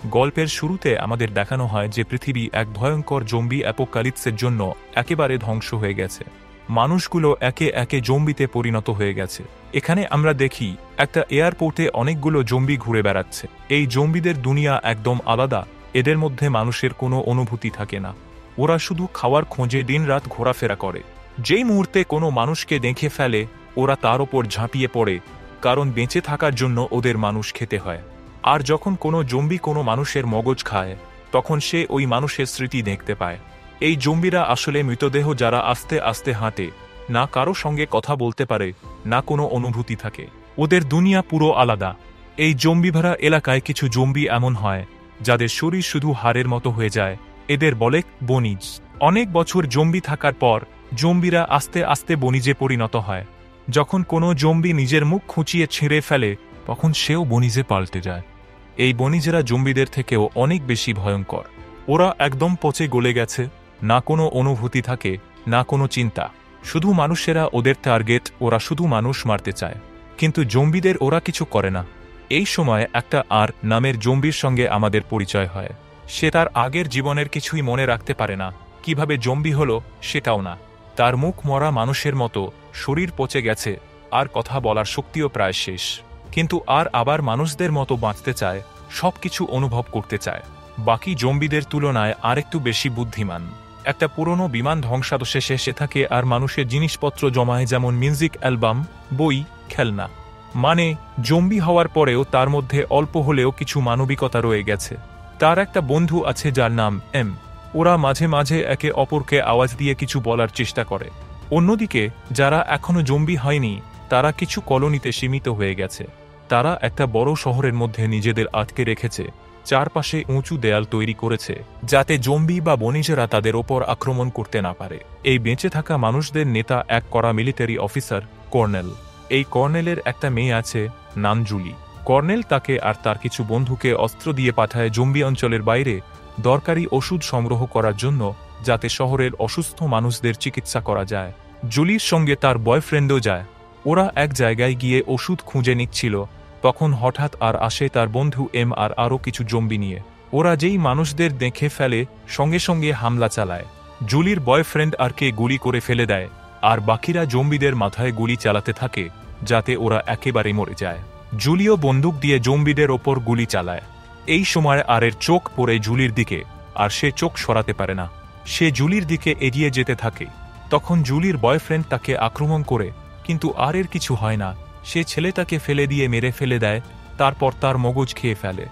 গল্পের শুরুতে আমাদের দেখানো হয় যে পৃথিবী এক ভয়ঙ্কর জম্বি অ্যাপোকালিপসের জন্য একেবারে ধ্বংস হয়ে গেছে। মানুষগুলো একে একে জম্বিতে পরিণত হয়ে গেছে। এখানে আমরা দেখি একটা এয়ারপোর্টে অনেকগুলো জম্বি ঘুরে বেড়াচ্ছে। এই জম্বিদের দুনিয়া একদম আলাদা। এদের মধ্যে মানুষের কোনো অনুভূতি থাকে না। ওরা শুধু খাওয়ার খোঁজে দিনরাত ঘোরাফেরা করে। যেই মুহূর্তে কোনো মানুষকে দেখে ফেলে ওরা তার ওপর ঝাঁপিয়ে পড়ে, কারণ বেঁচে থাকার জন্য ওদের মানুষ খেতে হয়। আর যখন কোনো জম্বি কোনো মানুষের মগজ খায় তখন সে ওই মানুষের স্মৃতি দেখতে পায়। এই জম্বিরা আসলে মৃতদেহ যারা আস্তে আস্তে হাঁটে, না কারো সঙ্গে কথা বলতে পারে, না কোনো অনুভূতি থাকে। ওদের দুনিয়া পুরো আলাদা। এই জম্বি ভরা এলাকায় কিছু জম্বি এমন হয় যাদের শরীর শুধু হাড়ের মতো হয়ে যায়। এদের বলে বনিজ। অনেক বছর জম্বি থাকার পর জম্বিরা আস্তে আস্তে বনিজে পরিণত হয়। যখন কোনো জম্বি নিজের মুখ খুঁচিয়ে ছিঁড়ে ফেলে তখন সেও বনিজে পাল্টে যায়। এই বনিজেরা জম্বিদের থেকেও অনেক বেশি ভয়ঙ্কর। ওরা একদম পচে গলে গেছে, না কোনো অনুভূতি থাকে, না কোনো চিন্তা। শুধু মানুষেরা ওদের টার্গেট, ওরা শুধু মানুষ মারতে চায়। কিন্তু জম্বিদের ওরা কিছু করে না। এই সময় একটা আর নামের জম্বির সঙ্গে আমাদের পরিচয় হয়। সে তার আগের জীবনের কিছুই মনে রাখতে পারে না, কিভাবে জম্বি হলো সেটাও না। তার মুখ মরা মানুষের মতো, শরীর পচে গেছে, আর কথা বলার শক্তিও প্রায় শেষ। কিন্তু আর আবার মানুষদের মতো বাঁচতে চায়, সবকিছু অনুভব করতে চায়। বাকি জম্বিদের তুলনায় আরেকটু বেশি বুদ্ধিমান। একটা পুরনো বিমান ধ্বংসাবশেষে সে থাকে আর মানুষের জিনিসপত্র জমায়, যেমন মিউজিক অ্যালবাম, বই, খেলনা। মানে জম্বি হওয়ার পরেও তার মধ্যে অল্প হলেও কিছু মানবিকতা রয়ে গেছে। তার একটা বন্ধু আছে যার নাম এম। ওরা মাঝে মাঝে একে অপরকে আওয়াজ দিয়ে কিছু বলার চেষ্টা করে। অন্যদিকে যারা এখনো জম্বি হয়নি তারা কিছু কলোনিতে সীমিত হয়ে গেছে। তারা একটা বড় শহরের মধ্যে নিজেদের আটকে রেখেছে। চারপাশে উঁচু দেয়াল তৈরি করেছে যাতে জম্বি বা বনিজেরা তাদের ওপর আক্রমণ করতে না পারে। এই বেঁচে থাকা মানুষদের নেতা এক কড়া মিলিটারি অফিসার, কর্নেল। এই কর্নেলের একটা মেয়ে আছে, নাম জুলি। কর্নেল তাকে আর তার কিছু বন্ধুকে অস্ত্র দিয়ে পাঠায় জম্বি অঞ্চলের বাইরে দরকারি ওষুধ সংগ্রহ করার জন্য, যাতে শহরের অসুস্থ মানুষদের চিকিৎসা করা যায়। জুলির সঙ্গে তার বয়ফ্রেন্ডও যায়। ওরা এক জায়গায় গিয়ে ওষুধ খুঁজে নিচ্ছিল, তখন হঠাৎ আর আসে তার বন্ধু এম আর আরও কিছু জম্বি নিয়ে। ওরা যেই মানুষদের দেখে ফেলে সঙ্গে সঙ্গে হামলা চালায়। জুলির বয়ফ্রেন্ড আরকে গুলি করে ফেলে দেয়, আর বাকিরা জম্বিদের মাথায় গুলি চালাতে থাকে যাতে ওরা একেবারে মরে যায়। জুলিও বন্দুক দিয়ে জম্বিদের ওপর গুলি চালায়। এই সময় আরের চোখ পড়ে জুলির দিকে, আর সে চোখ সরাতে পারে না। সে জুলির দিকে এগিয়ে যেতে থাকে। তখন জুলির বয়ফ্রেন্ড তাকে আক্রমণ করে, কিন্তু আরের কিছু হয় না। সে ছেলেটাকে ফেলে দিয়ে মেরে ফেলে দেয়, তারপর তার মগজ খেয়ে ফেলে।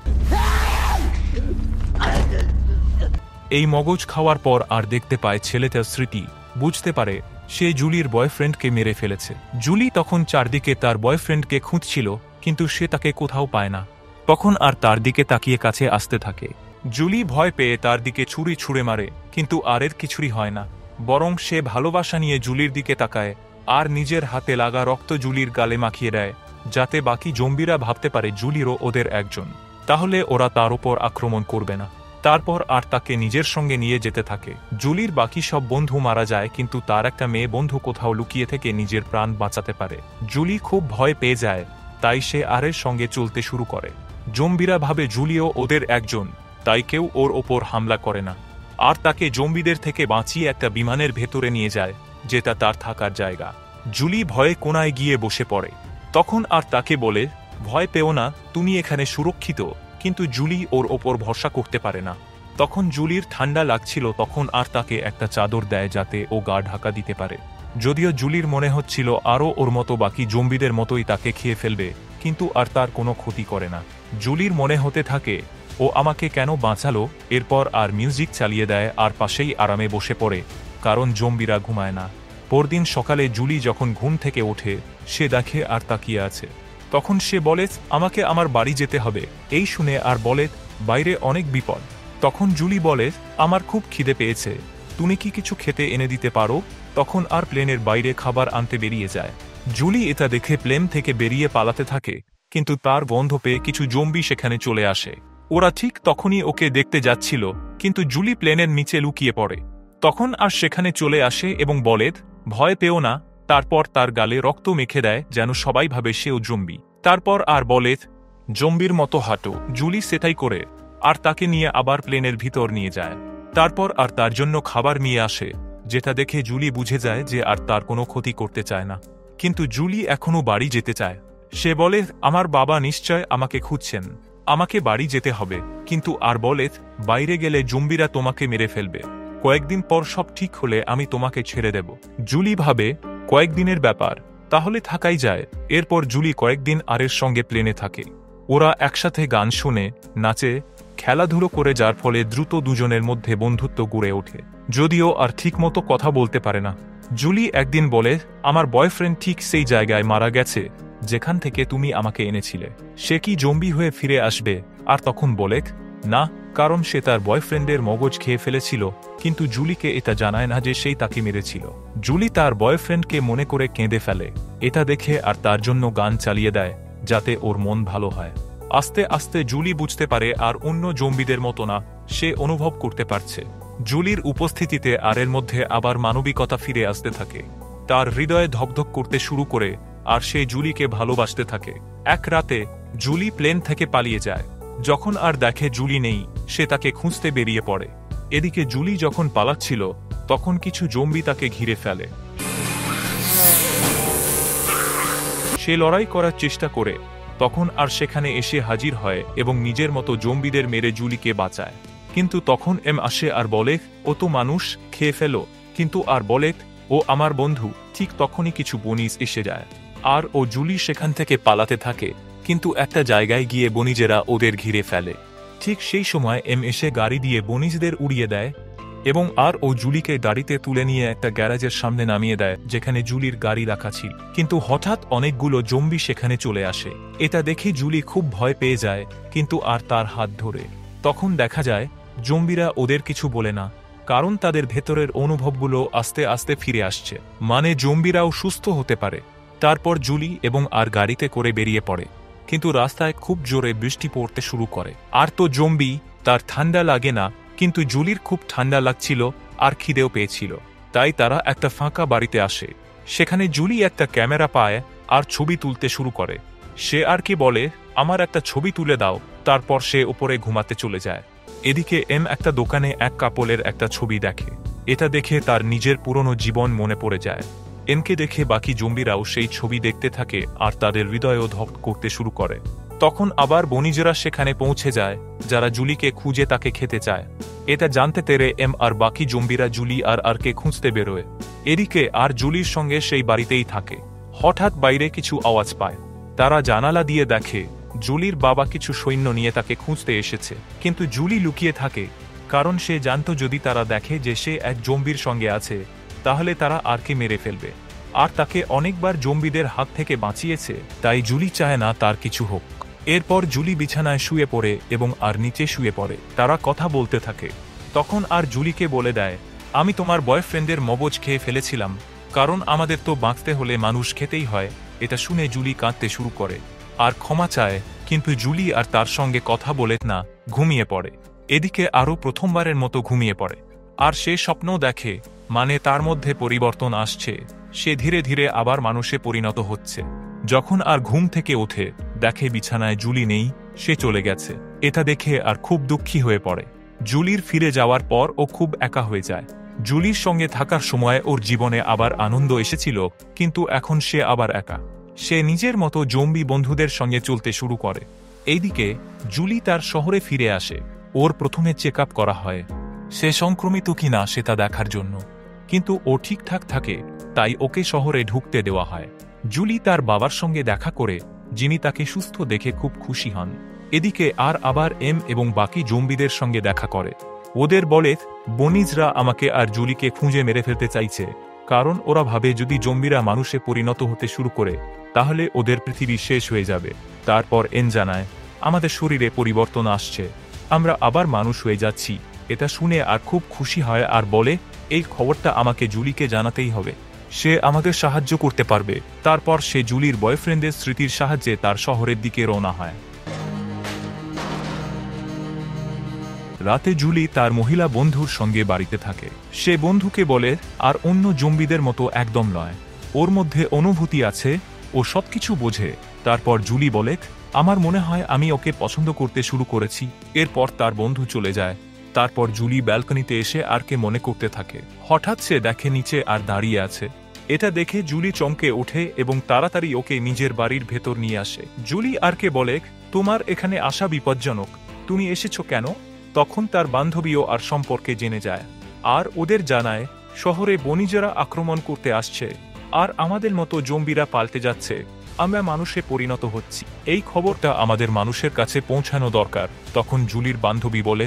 এই মগজ খাওয়ার পর আর দেখতে পায় ছেলেটার স্মৃতি। বুঝতে পারে সে জুলির বয়ফ্রেন্ডকে মেরে ফেলেছে। জুলি তখন চারদিকে তার বয়ফ্রেন্ডকে খুঁজছিল, কিন্তু সে তাকে কোথাও পায় না। তখন আর তার দিকে তাকিয়ে কাছে আসতে থাকে। জুলি ভয় পেয়ে তার দিকে ছুরি ছুঁড়ে মারে, কিন্তু আরের কিছুই হয় না। বরং সে ভালোবাসা নিয়ে জুলির দিকে তাকায় আর নিজের হাতে লাগা রক্ত জুলির গালে মাখিয়ে দেয়, যাতে বাকি জম্বিরা ভাবতে পারে জুলিরও ওদের একজন। তাহলে ওরা তার উপর আক্রমণ করবে না। তারপর আর তাকে নিজের সঙ্গে নিয়ে যেতে থাকে। জুলির বাকি সব বন্ধু মারা যায়, কিন্তু তার একটা মেয়ে বন্ধু কোথাও লুকিয়ে থেকে নিজের প্রাণ বাঁচাতে পারে। জুলি খুব ভয় পেয়ে যায়, তাই সে আরের সঙ্গে চলতে শুরু করে। জম্বিরা ভাবে জুলিও ওদের একজন, তাই কেউ ওর ওপর হামলা করে না, আর তাকে জম্বিদের থেকে বাঁচিয়ে একটা বিমানের ভেতরে নিয়ে যায়, যেটা তার থাকার জায়গা। জুলি ভয়ে কোনায় গিয়ে বসে পড়ে। তখন আর তাকে বলে, ভয় পেও না, তুমি এখানে সুরক্ষিত। কিন্তু জুলি ওর ওপর ভরসা করতে পারে না। তখন জুলির ঠান্ডা লাগছিল, তখন আর তাকে একটা চাদর দেয় যাতে ও গা ঢাকা দিতে পারে। যদিও জুলির মনে হচ্ছিল আরও ওর মতো বাকি জম্বিদের মতোই তাকে খেয়ে ফেলবে, কিন্তু আর তার কোনো ক্ষতি করে না। জুলির মনে হতে থাকে, ও আমাকে কেন বাঁচালো। এরপর আর মিউজিক চালিয়ে দেয় আর পাশেই আরামে বসে পড়ে, কারণ জম্বিরা ঘুমায় না। পরদিন সকালে জুলি যখন ঘুম থেকে ওঠে, সে দেখে আর তাকিয়ে আছে। তখন সে বলে, আমাকে আমার বাড়ি যেতে হবে। এই শুনে আর বলে, বাইরে অনেক বিপদ। তখন জুলি বলে, আমার খুব খিদে পেয়েছে, তুমি কি কিছু খেতে এনে দিতে পারো? তখন আর প্লেনের বাইরে খাবার আনতে বেরিয়ে যায়। জুলি এটা দেখে প্লেন থেকে বেরিয়ে পালাতে থাকে, কিন্তু তার গন্ধ পেয়ে কিছু জম্বি সেখানে চলে আসে। ওরা ঠিক তখনই ওকে দেখতে যাচ্ছিল, কিন্তু জুলি প্লেনের নিচে লুকিয়ে পড়ে। তখন আর সেখানে চলে আসে এবং বলে, ভয় পেও না। তারপর তার গালে রক্ত মেখে দেয় যেন সবাই ভাবে সেও জম্বি। তারপর আর বলে, জম্বির মতো হাঁটো। জুলি সেটাই করে। আর তাকে নিয়ে আবার প্লেনের ভিতর নিয়ে যায়। তারপর আর তার জন্য খাবার নিয়ে আসে, যেটা দেখে জুলি বুঝে যায় যে আর তার কোনো ক্ষতি করতে চায় না। কিন্তু জুলি এখনও বাড়ি যেতে চায়। সে বলে, আমার বাবা নিশ্চয় আমাকে খুঁজছেন, আমাকে বাড়ি যেতে হবে। কিন্তু আর বলে, বাইরে গেলে জম্বিরা তোমাকে মেরে ফেলবে, কয়েকদিন পর সব ঠিক হলে আমি তোমাকে ছেড়ে দেব। জুলি ভাবে কয়েকদিনের ব্যাপার, তাহলে থাকাই যায়। এরপর জুলি কয়েকদিন আরের সঙ্গে প্লেনে থাকে। ওরা একসাথে গান শুনে, নাচে, খেলাধুলো করে, যার ফলে দ্রুত দুজনের মধ্যে বন্ধুত্ব গড়ে ওঠে, যদিও আর ঠিকমতো কথা বলতে পারে না। জুলি একদিন বলে, আমার বয়ফ্রেন্ড ঠিক সেই জায়গায় মারা গেছে যেখান থেকে তুমি আমাকে এনেছিলে। সে কি জম্বি হয়ে ফিরে আসবে? আর তখন বলে, না, কারণ সে তার বয়ফ্রেন্ডের মগজ খেয়ে ফেলেছিল। কিন্তু জুলিকে এটা জানায় না যে সেই তাকে মেরেছিল। জুলি তার বয়ফ্রেন্ডকে মনে করে কেঁদে ফেলে। এটা দেখে আর তার জন্য গান চালিয়ে দেয়, যাতে ওর মন ভালো হয়। আস্তে আস্তে জুলি বুঝতে পারে আর অন্য জম্বিদের মতো না, সে অনুভব করতে পারছে। জুলির উপস্থিতিতে আরের মধ্যে আবার মানবিকতা ফিরে আসতে থাকে। তার হৃদয়ে ধকধক করতে শুরু করে, আর সে জুলিকে ভালোবাসতে থাকে। এক রাতে জুলি প্লেন থেকে পালিয়ে যায়। যখন আর দেখে জুলি নেই, সে তাকে খুঁজতে বেরিয়ে পড়ে। এদিকে জুলি যখন পালাচ্ছিল, তখন কিছু জম্বি তাকে ঘিরে ফেলে। সে লড়াই করার চেষ্টা করে, তখন আর সেখানে এসে হাজির হয় এবং নিজের মতো জম্বিদের মেরে জুলিকে বাঁচায়। কিন্তু তখন আসে আর বলে, ও তো মানুষ, খেয়ে ফেলো। কিন্তু আর বলে, ও আমার বন্ধু। ঠিক তখনই কিছু বনিজ এসে যায়, আর ও জুলি সেখান থেকে পালাতে থাকে। কিন্তু একটা জায়গায় গিয়ে বনিজেরা ওদের ঘিরে ফেলে। ঠিক সেই সময় এসে গাড়ি দিয়ে বনিজদের উড়িয়ে দেয় এবং আর ও জুলিকে গাড়িতে তুলে নিয়ে একটা গ্যারাজের সামনে নামিয়ে দেয়, যেখানে জুলির গাড়ি রাখা ছিল। কিন্তু হঠাৎ অনেকগুলো জম্বি সেখানে চলে আসে। এটা দেখে জুলি খুব ভয় পেয়ে যায়, কিন্তু আর তার হাত ধরে। তখন দেখা যায় জম্বিরা ওদের কিছু বলে না, কারণ তাদের ভেতরের অনুভবগুলো আস্তে আস্তে ফিরে আসছে, মানে জম্বিরাও সুস্থ হতে পারে। তারপর জুলি এবং আর গাড়িতে করে বেরিয়ে পড়ে। কিন্তু রাস্তায় খুব জোরে বৃষ্টি পড়তে শুরু করে। আর তো জম্বি, তার ঠান্ডা লাগে না, কিন্তু জুলির খুব ঠান্ডা লাগছিল আর খিদেও পেয়েছিল। তাই তারা একটা ফাঁকা বাড়িতে আসে। সেখানে জুলি একটা ক্যামেরা পায় আর ছবি তুলতে শুরু করে। সে আর কি বলে, আমার একটা ছবি তুলে দাও। তারপর সে উপরে ঘুমাতে চলে যায়। এদিকে একটা দোকানে এক কাপলের একটা ছবি দেখে। এটা দেখে তার নিজের পুরনো জীবন মনে পড়ে যায়। কে দেখে বাকি জম্বিরাও সেই ছবি দেখতে থাকে আর তাদের হৃদয়ও ধক করতে শুরু করে। তখন আবার বনিজেরা সেখানে পৌঁছে যায়, যারা জুলিকে খুঁজে তাকে খেতে চায়। এটা জানতে পেরে আর বাকি জম্বিরা জুলি আরকে খুঁজতে বেরোয়। এদিকে আর জুলির সঙ্গে সেই বাড়িতেই থাকে। হঠাৎ বাইরে কিছু আওয়াজ পায়। তারা জানালা দিয়ে দেখে জুলির বাবা কিছু সৈন্য নিয়ে তাকে খুঁজতে এসেছে। কিন্তু জুলি লুকিয়ে থাকে, কারণ সে জানত যদি তারা দেখে যে সে এক জম্বির সঙ্গে আছে, তাহলে তারা আরকে মেরে ফেলবে। আর তাকে অনেকবার জম্বিদের হাত থেকে বাঁচিয়েছে, তাই জুলি চায় না তার কিছু হোক। এরপর জুলি বিছানায় শুয়ে পড়ে এবং আর নিচে শুয়ে পড়ে। তারা কথা বলতে থাকে। তখন আর জুলিকে বলে দেয়, আমি তোমার বয়ফ্রেন্ডের মগজ খেয়ে ফেলেছিলাম, কারণ আমাদের তো বাঁচতে হলে মানুষ খেতেই হয়। এটা শুনে জুলি কাঁদতে শুরু করে আর ক্ষমা চায়। কিন্তু জুলি আর তার সঙ্গে কথা বলে না, ঘুমিয়ে পড়ে। এদিকে আরও প্রথমবারের মতো ঘুমিয়ে পড়ে। আর সে স্বপ্ন দেখে, মানে তার মধ্যে পরিবর্তন আসছে। সে ধীরে ধীরে আবার মানুষে পরিণত হচ্ছে। যখন আর ঘুম থেকে ওঠে, দেখে বিছানায় জুলি নেই, সে চলে গেছে। এটা দেখে আর খুব দুঃখী হয়ে পড়ে। জুলির ফিরে যাওয়ার পর ও খুব একা হয়ে যায়। জুলির সঙ্গে থাকার সময় ওর জীবনে আবার আনন্দ এসেছিল, কিন্তু এখন সে আবার একা। সে নিজের মতো জম্বি বন্ধুদের সঙ্গে চলতে শুরু করে। এইদিকে জুলি তার শহরে ফিরে আসে। ওর প্রথমে চেক আপ করা হয়, সে সংক্রমিত কিনা সেটা দেখার জন্য। কিন্তু ও ঠিকঠাক থাকে, তাই ওকে শহরে ঢুকতে দেওয়া হয়। জুলি তার বাবার সঙ্গে দেখা করে, যিনি তাকে সুস্থ দেখে খুব খুশি হন। এদিকে আর আবার এবং বাকি জম্বিদের সঙ্গে দেখা করে। ওদের বলে, বনিজরা আমাকে আর জুলিকে খুঁজে মেরে ফেলতে চাইছে, কারণ ওরা ভাবে যদি জম্বিরা মানুষে পরিণত হতে শুরু করে, তাহলে ওদের পৃথিবী শেষ হয়ে যাবে। তারপর জানায়, আমাদের শরীরে পরিবর্তন আসছে, আমরা আবার মানুষ হয়ে যাচ্ছি। এটা শুনে আর খুব খুশি হয় আর বলে, এই খবরটা আমাকে জুলিকে জানাতেই হবে, সে আমাদের সাহায্য করতে পারবে। তারপর সে জুলির বয়ফ্রেন্ডের স্মৃতির সাহায্যে তার শহরের দিকে রওনা হয়। রাতে জুলি তার মহিলা বন্ধুর সঙ্গে বাড়িতে থাকে। সে বন্ধুকে বলে, আর অন্য জম্বিদের মতো একদম নয়, ওর মধ্যে অনুভূতি আছে, ও সবকিছু বোঝে। তারপর জুলি বলে, আমার মনে হয় আমি ওকে পছন্দ করতে শুরু করেছি। এরপর তার বন্ধু চলে যায়। তারপর জুলি ব্যালকনিতে এসে আরকে মনে করতে থাকে। হঠাৎ সে দেখে নিচে আর দাঁড়িয়ে আছে। এটা দেখে জুলি চমকে ওঠে এবং তাড়াতাড়ি ওকে নিজের বাড়ির ভেতর নিয়ে আসে। জুলি আরকে বলে, তোমার এখানে আসা বিপজ্জনক, তুমি এসেছো কেন? তখন তার বান্ধবীও আর সম্পর্কে জেনে যায় আর ওদের জানায় শহরে বণিজরা আক্রমণ করতে আসছে আর আমাদের মতো জম্বিরা পাল্টে যাচ্ছে, আমরা মানুষে পরিণত হচ্ছি। এই খবরটা আমাদের মানুষের কাছে পৌঁছানো দরকার। তখন জুলির বান্ধবী বলে,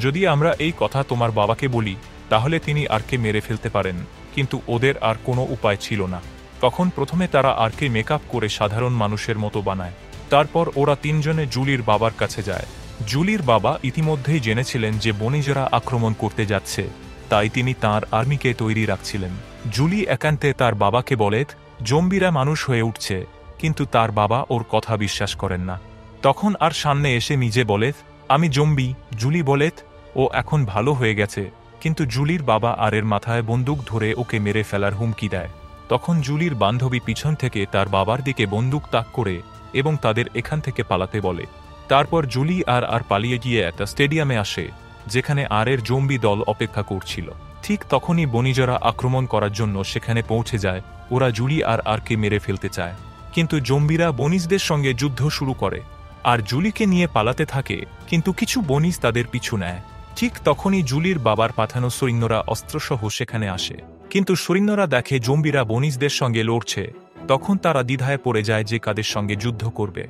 যদি আমরা এই কথা তোমার বাবাকে বলি তাহলে তিনি আরকে মেরে ফেলতে পারেন। কিন্তু ওদের আর কোনো উপায় ছিল না। তখন প্রথমে তারা আরকে মেকআপ করে সাধারণ মানুষের মতো বানায়। তারপর ওরা তিনজনে জুলির বাবার কাছে যায়। জুলির বাবা ইতিমধ্যেই জেনেছিলেন যে বণিজরা আক্রমণ করতে যাচ্ছে, তাই তিনি তাঁর আর্মিকে তৈরি রাখছিলেন। জুলি একান্তে তার বাবাকে বলে জম্বিরা মানুষ হয়ে উঠছে, কিন্তু তার বাবা ওর কথা বিশ্বাস করেন না। তখন আর সামনে এসে নিজে বলে, আমি জম্বি। জুলি বলে ও এখন ভালো হয়ে গেছে, কিন্তু জুলির বাবা আরের মাথায় বন্দুক ধরে ওকে মেরে ফেলার হুমকি দেয়। তখন জুলির বান্ধবী পিছন থেকে তার বাবার দিকে বন্দুক তাক করে এবং তাদের এখান থেকে পালাতে বলে। তারপর জুলি আর পালিয়ে গিয়ে একটা স্টেডিয়ামে আসে যেখানে আরের জম্বি দল অপেক্ষা করছিল। ঠিক তখনই বণিজরা আক্রমণ করার জন্য সেখানে পৌঁছে যায়। ওরা জুলি আরকে মেরে ফেলতে চায়, কিন্তু জম্বিরা বণিজদের সঙ্গে যুদ্ধ শুরু করে আর জুলিকে নিয়ে পালাতে থাকে, কিন্তু কিছু বণিজ তাদের পিছু নেয়। ঠিক তখনই জুলির বাবার পাঠানো সৈন্যরা অস্ত্রসহ সেখানে আসে, কিন্তু সৈন্যরা দেখে জম্বিরা বণিজদের সঙ্গে লড়ছে। তখন তারা দ্বিধায় পড়ে যায় যে কাদের সঙ্গে যুদ্ধ করবে।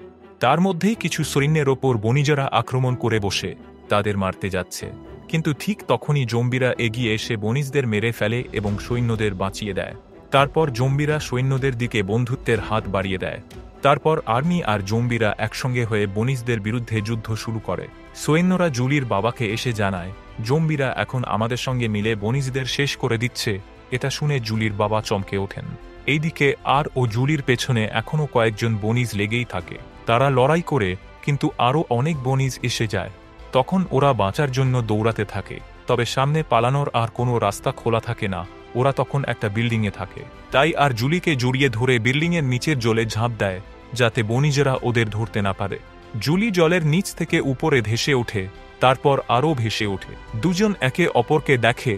তার মধ্যেই কিছু সৈন্যের ওপর বণিজরা আক্রমণ করে বসে তাদের মারতে যাচ্ছে, কিন্তু ঠিক তখনই জম্বিরা এগিয়ে এসে বণিজদের মেরে ফেলে এবং সৈন্যদের বাঁচিয়ে দেয়। তারপর জম্বিরা সৈন্যদের দিকে বন্ধুত্বের হাত বাড়িয়ে দেয়। তারপর আর্মি আর জম্বিরা একসঙ্গে হয়ে বণিজদের বিরুদ্ধে যুদ্ধ শুরু করে। সৈন্যরা জুলির বাবাকে এসে জানায়, জম্বিরা এখন আমাদের সঙ্গে মিলে বণিজদের শেষ করে দিচ্ছে। এটা শুনে জুলির বাবা চমকে ওঠেন। এইদিকে আর ও জুলির পেছনে এখনও কয়েকজন বণিজ লেগেই থাকে। তারা লড়াই করে, কিন্তু আরও অনেক বণিজ এসে যায়। তখন ওরা বাঁচার জন্য দৌড়াতে থাকে, তবে সামনে পালানোর আর কোনো রাস্তা খোলা থাকে না। ওরা তখন একটা বিল্ডিংয়ে থাকে, তাই আর জুলিকে জড়িয়ে ধরে বিল্ডিংয়ের নিচের জলে ঝাঁপ দেয় যাতে বণিজরা ওদের ধরতে না পারে। জুলি জলের নিচ থেকে উপরে ভেসে ওঠে, তারপর আরও ভেসে ওঠে। দুজন একে অপরকে দেখে।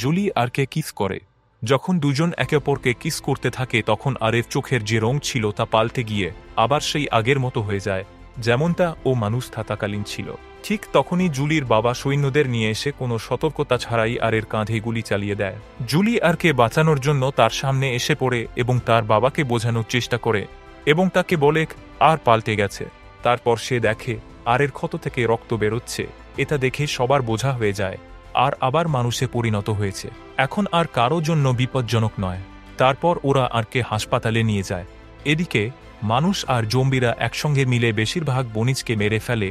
জুলি আরকে কিস করে। যখন দুজন একে অপরকে কিস করতে থাকে তখন আরের চোখের যে রং ছিল তা পাল্টে গিয়ে আবার সেই আগের মতো হয়ে যায়, যেমনটা ও মানুষ থাকাকালীন ছিল। ঠিক তখনই জুলির বাবা সৈন্যদের নিয়ে এসে কোনো সতর্কতা ছাড়াই আরের কাঁধে গুলি চালিয়ে দেয়। জুলি আরকে বাঁচানোর জন্য তার সামনে এসে পড়ে এবং তার বাবাকে বোঝানোর চেষ্টা করে এবং তাকে বলে আর পাল্টে গেছে। তারপর সে দেখে আরের ক্ষত থেকে রক্ত বেরোচ্ছে। এটা দেখে সবার বোঝা হয়ে যায় আর আবার মানুষে পরিণত হয়েছে, এখন আর কারো জন্য বিপজ্জনক নয়। তারপর ওরা আরকে হাসপাতালে নিয়ে যায়। এদিকে মানুষ আর জম্বিরা একসঙ্গে মিলে বেশিরভাগ বণিজকে মেরে ফেলে,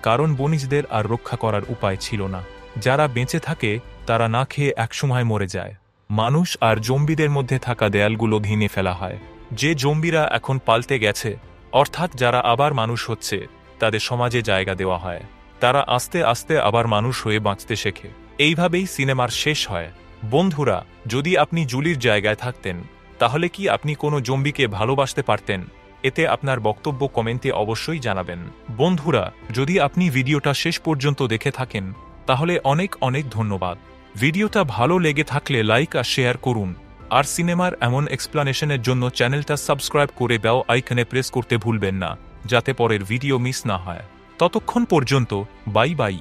কারণ বণিজদের আর রক্ষা করার উপায় ছিল না। যারা বেঁচে থাকে তারা না খেয়ে একসময় মরে যায়। মানুষ আর জম্বিদের মধ্যে থাকা দেয়ালগুলো ভেঙে ফেলা হয়। যে জম্বিরা এখন পাল্টে গেছে, অর্থাৎ যারা আবার মানুষ হচ্ছে, তাদের সমাজে জায়গা দেওয়া হয়। তারা আস্তে আস্তে আবার মানুষ হয়ে বাঁচতে শেখে। এইভাবেই সিনেমার শেষ হয়। বন্ধুরা, যদি আপনি জুলির জায়গায় থাকতেন তাহলে কি আপনি কোনো জম্বিকে ভালোবাসতে পারতেন? এতে আপনার বক্তব্য কমেন্টে অবশ্যই জানাবেন। বন্ধুরা, যদি আপনি ভিডিওটা শেষ পর্যন্ত দেখে থাকেন তাহলে অনেক অনেক ধন্যবাদ। ভিডিওটা ভালো লেগে থাকলে লাইক আর শেয়ার করুন, আর সিনেমার এমন এক্সপ্লানেশনের জন্য চ্যানেলটা সাবস্ক্রাইব করে বেল আইকনে প্রেস করতে ভুলবেন না, যাতে পরের ভিডিও মিস না হয়। ততক্ষণ পর্যন্ত বাই বাই।